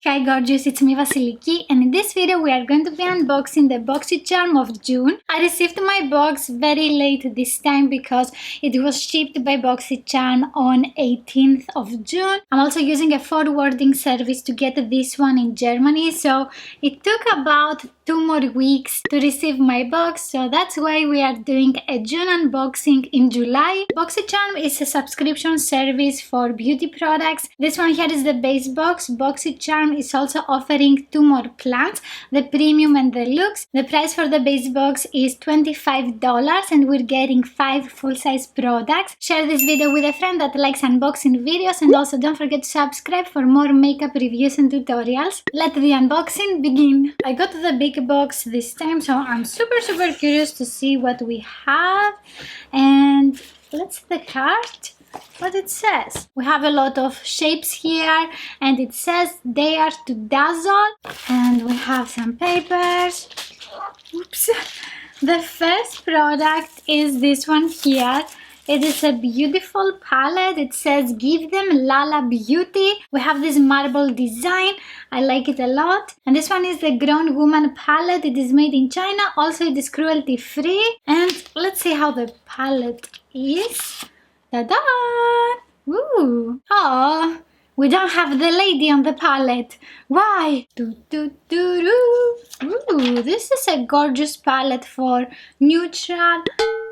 Hi gorgeous, it's me Vasiliki, and in this video we are going to be unboxing the Boxycharm of June. I received my box very late this time because it was shipped by Boxycharm on 18th of June. I'm also using a forwarding service to get this one in Germany, so it took about 2 more weeks to receive my box, so that's why we are doing a June unboxing in July. Boxycharm is a subscription service for beauty products. This one here is the base box. Boxycharm is also offering 2 more plans, the premium and the luxe. The price for the base box is $25 and we're getting 5 full-size products. Share this video with a friend that likes unboxing videos, and also don't forget to subscribe for more makeup reviews and tutorials. Let the unboxing begin. I got the big box this time, so I'm super curious to see what we have. And let's see the card. What it says. We have a lot of shapes here, and it says they are to dazzle, and we have some papers. Oops. The first product is this one here. It is a beautiful palette. It says give them Lala Beauty. We have this marble design. I like it a lot. And this one is the Grown Woman palette. It is made in China. Also it is cruelty free. And let's see how the palette is. Ta-da! Ooh! Oh, we don't have the lady on the palette. Why? Ooh, this is a gorgeous palette for neutral.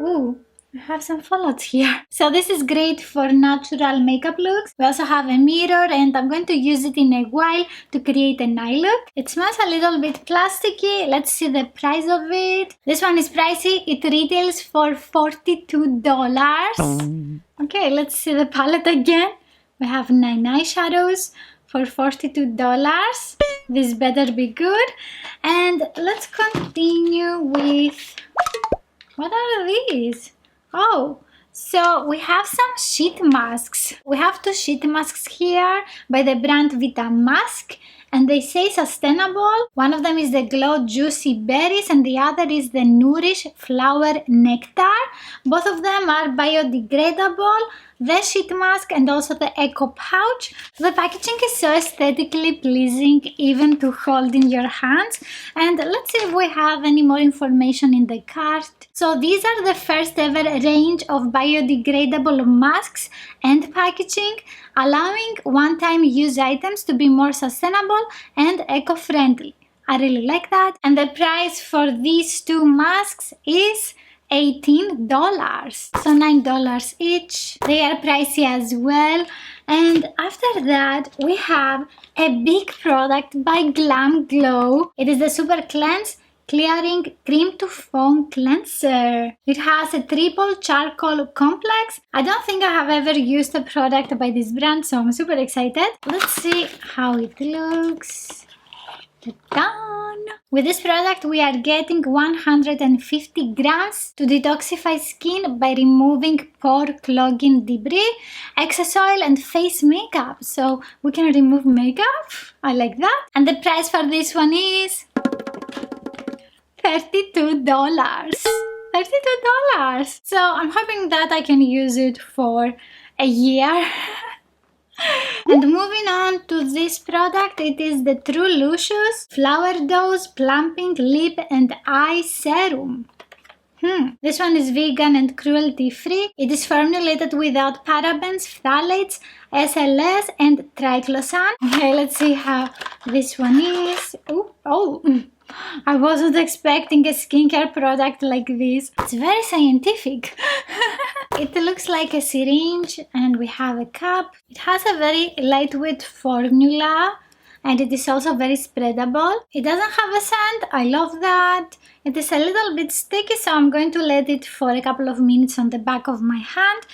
Ooh, we have some fallouts here. So this is great for natural makeup looks. We also have a mirror, and I'm going to use it in a while to create an eye look. It smells a little bit plasticky. Let's see the price of it. This one is pricey. It retails for $42. Okay, let's see the palette again. We have 9 eyeshadows for $42. This better be good. And let's continue with... what are these? Oh, so we have some sheet masks. We have 2 sheet masks here by the brand Vita Mask, and they say sustainable. One of them is the Glow Juicy Berries and the other is the Nourish Flower Nectar. Both of them are biodegradable. The sheet mask and also the eco pouch. The packaging is so aesthetically pleasing even to hold in your hands. And let's see if we have any more information in the card. So these are the first ever range of biodegradable masks and packaging, allowing one-time use items to be more sustainable and eco-friendly. I really like that. And the price for these 2 masks is $18, so $9 each. They are pricey as well. And after that we have a big product by Glam Glow. It is the Super Cleanse Clearing Cream to Foam Cleanser. It has a triple charcoal complex. I don't think I have ever used a product by this brand, so I'm super excited. Let's see how it looks. Done. With this product we are getting 150 grams to detoxify skin by removing pore clogging debris, excess oil and face makeup. So we can remove makeup. I like that. And the price for this one is $32. $32. So I'm hoping that I can use it for a year. And moving on to this product, it is the True Luscious Flower Dose Plumping Lip and Eye Serum. This one is vegan and cruelty free. It is formulated without parabens, phthalates, SLS and triclosan. Okay, let's see how this one is. Oh, I wasn't expecting a skincare product like this. It's very scientific. It looks like a syringe and we have a cup. It has a very lightweight formula and it is also very spreadable. It doesn't have a scent. I love that. It is a little bit sticky, so I'm going to let it for a couple of minutes on the back of my hand.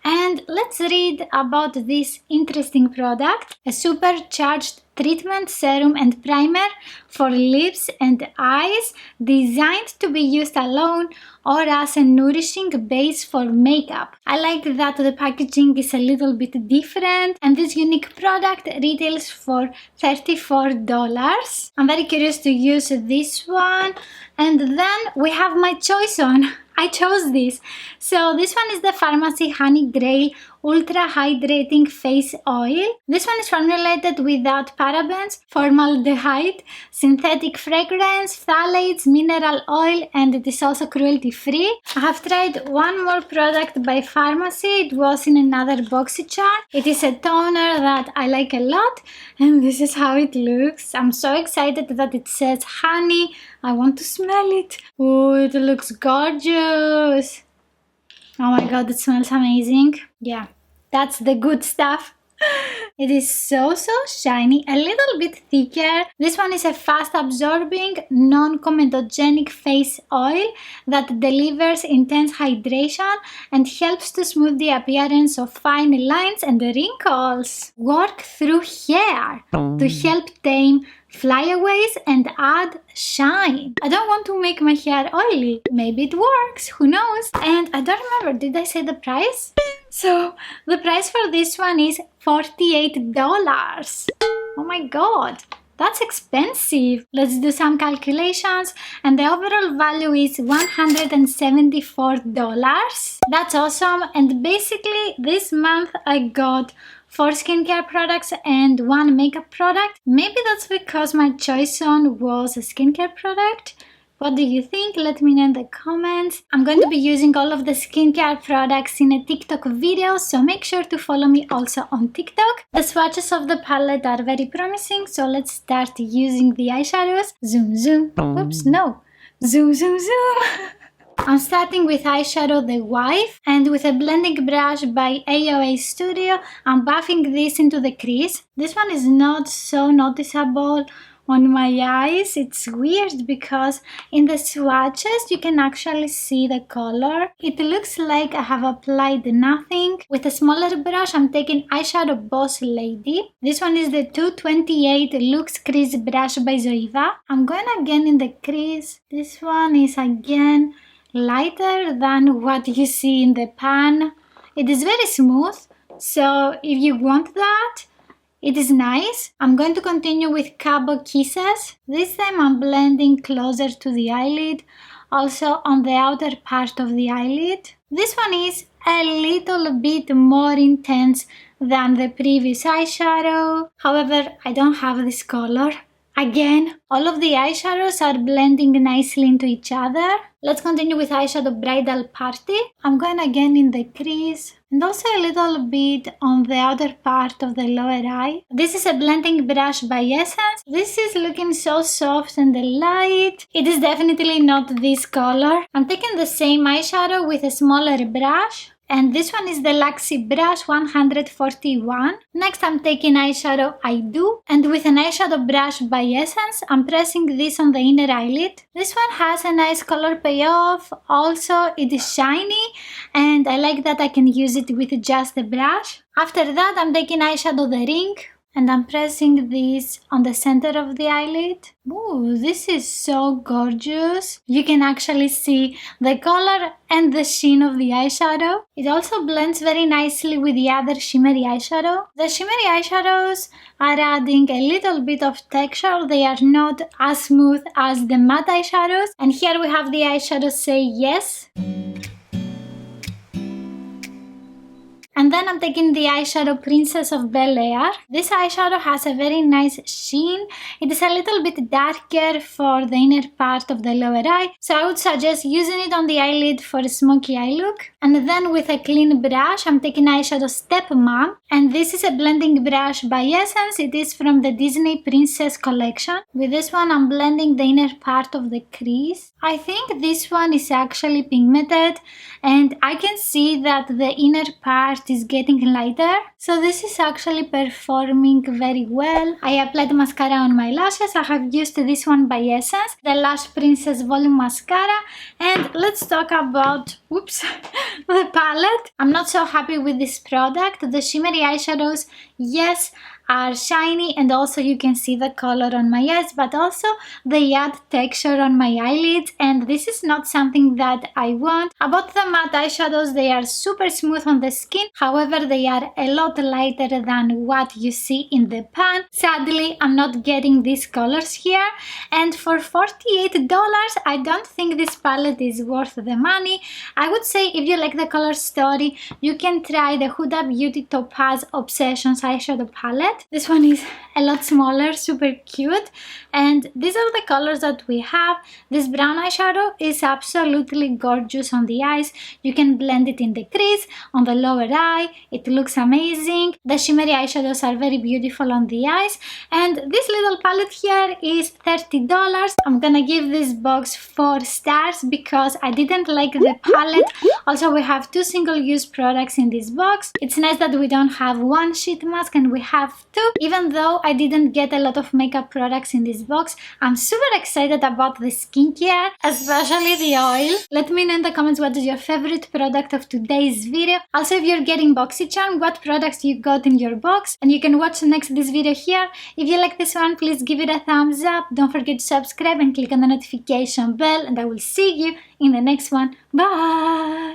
And let's read about this interesting product. A supercharged treatment serum and primer for lips and eyes, designed to be used alone or as a nourishing base for makeup. I like that the packaging is a little bit different, and this unique product retails for $34. I'm very curious to use this one. And then we have my choice on. I chose this. So this one is the Pharmacy Honey Grail Ultra Hydrating Face Oil. This one is formulated without parabens, formaldehyde, synthetic fragrance, phthalates, mineral oil, and it is also cruelty free. I have tried one more product by Pharmacy. It was in another Boxycharm. It is a toner that I like a lot, and this is how it looks. I'm so excited that it says honey. I want to smell it. Oh, it looks gorgeous. Oh my god, it smells amazing. Yeah, that's the good stuff. It is so shiny, a little bit thicker. This one is a fast absorbing, non-comedogenic face oil that delivers intense hydration and helps to smooth the appearance of fine lines and wrinkles. Work through hair to help tame flyaways and add shine. I don't want to make my hair oily. Maybe it works, who knows? And I don't remember, did I say the price? So the price for this one is $48. Oh my god, that's expensive. Let's do some calculations, and the overall value is $174. That's awesome. And basically this month I got 4 skincare products and 1 makeup product. Maybe that's because my choice on was a skincare product. What do you think? Let me know in the comments. I'm going to be using all of the skincare products in a TikTok video, so make sure to follow me also on TikTok. The swatches of the palette are very promising, so let's start using the eyeshadows. Zoom, zoom. Oops, no. Zoom, zoom, zoom. I'm starting with eyeshadow The Wife, and with a blending brush by AOA Studio, I'm buffing this into the crease. This one is not so noticeable on my eyes. It's weird because in the swatches you can actually see the color. It looks like I have applied nothing. With a smaller brush I'm taking eyeshadow Boss Lady. This one is the 228 Luxe Crease Brush by Zoeva. I'm going again in the crease. This one is again lighter than what you see in the pan. It is very smooth, so if you want that, it is nice. I'm going to continue with Cabo Kisses. This time I'm blending closer to the eyelid, also on the outer part of the eyelid. This one is a little bit more intense than the previous eyeshadow. However, I don't have this color. Again, all of the eyeshadows are blending nicely into each other. Let's continue with eyeshadow Bridal Party. I'm going again in the crease and also a little bit on the outer part of the lower eye. This is a blending brush by Essence. This is looking so soft and light. It is definitely not this color. I'm taking the same eyeshadow with a smaller brush. And this one is the Luxe brush 141. Next I'm taking eyeshadow I Do, and with an eyeshadow brush by Essence I'm pressing this on the inner eyelid. This one has a nice color payoff. Also it is shiny and I like that I can use it with just the brush. After that I'm taking eyeshadow The Ring, and I'm pressing this on the center of the eyelid. Ooh, this is so gorgeous. You can actually see the color and the sheen of the eyeshadow. It also blends very nicely with the other shimmery eyeshadow. The shimmery eyeshadows are adding a little bit of texture. They are not as smooth as the matte eyeshadows. And here we have the eyeshadow Say Yes. And then I'm taking the eyeshadow Princess of Bel-Air. This eyeshadow has a very nice sheen. It is a little bit darker for the inner part of the lower eye, so I would suggest using it on the eyelid for a smoky eye look. And then with a clean brush, I'm taking eyeshadow Stepmom. And this is a blending brush by Essence. It is from the Disney Princess collection. With this one, I'm blending the inner part of the crease. I think this one is actually pigmented, and I can see that the inner part is getting lighter, so this is actually performing very well. I applied mascara on my lashes. I have used this one by Essence, the Lash Princess Volume Mascara. And let's talk about the palette. I'm not so happy with this product. The shimmery eyeshadows yes, are shiny, and also you can see the color on my eyes, but also they add texture on my eyelids, and this is not something that I want. About the matte eyeshadows, they are super smooth on the skin, however they are a lot lighter than what you see in the pan. Sadly, I'm not getting these colors here, and for $48 I don't think this palette is worth the money. I would say if you like the color story, you can try the Huda Beauty Topaz Obsessions eyeshadow palette. This one is a lot smaller, super cute, and these are the colors that we have. This brown eyeshadow is absolutely gorgeous on the eyes. You can blend it in the crease, on the lower eye, it looks amazing. The shimmery eyeshadows are very beautiful on the eyes, and this little palette here is $30. I'm gonna give this box 4 stars because I didn't like the palette. Also, we have 2 single-use products in this box. It's nice that we don't have 1 sheet mask and we have 2. Even though I didn't get a lot of makeup products in this box, I'm super excited about the skincare, especially the oil. Let me know in the comments what is your favorite product of today's video. Also, if you're getting Boxycharm, what products you got in your box, and you can watch next this video here. If you like this one, please give it a thumbs up. Don't forget to subscribe and click on the notification bell, and I will see you in the next one. Bye!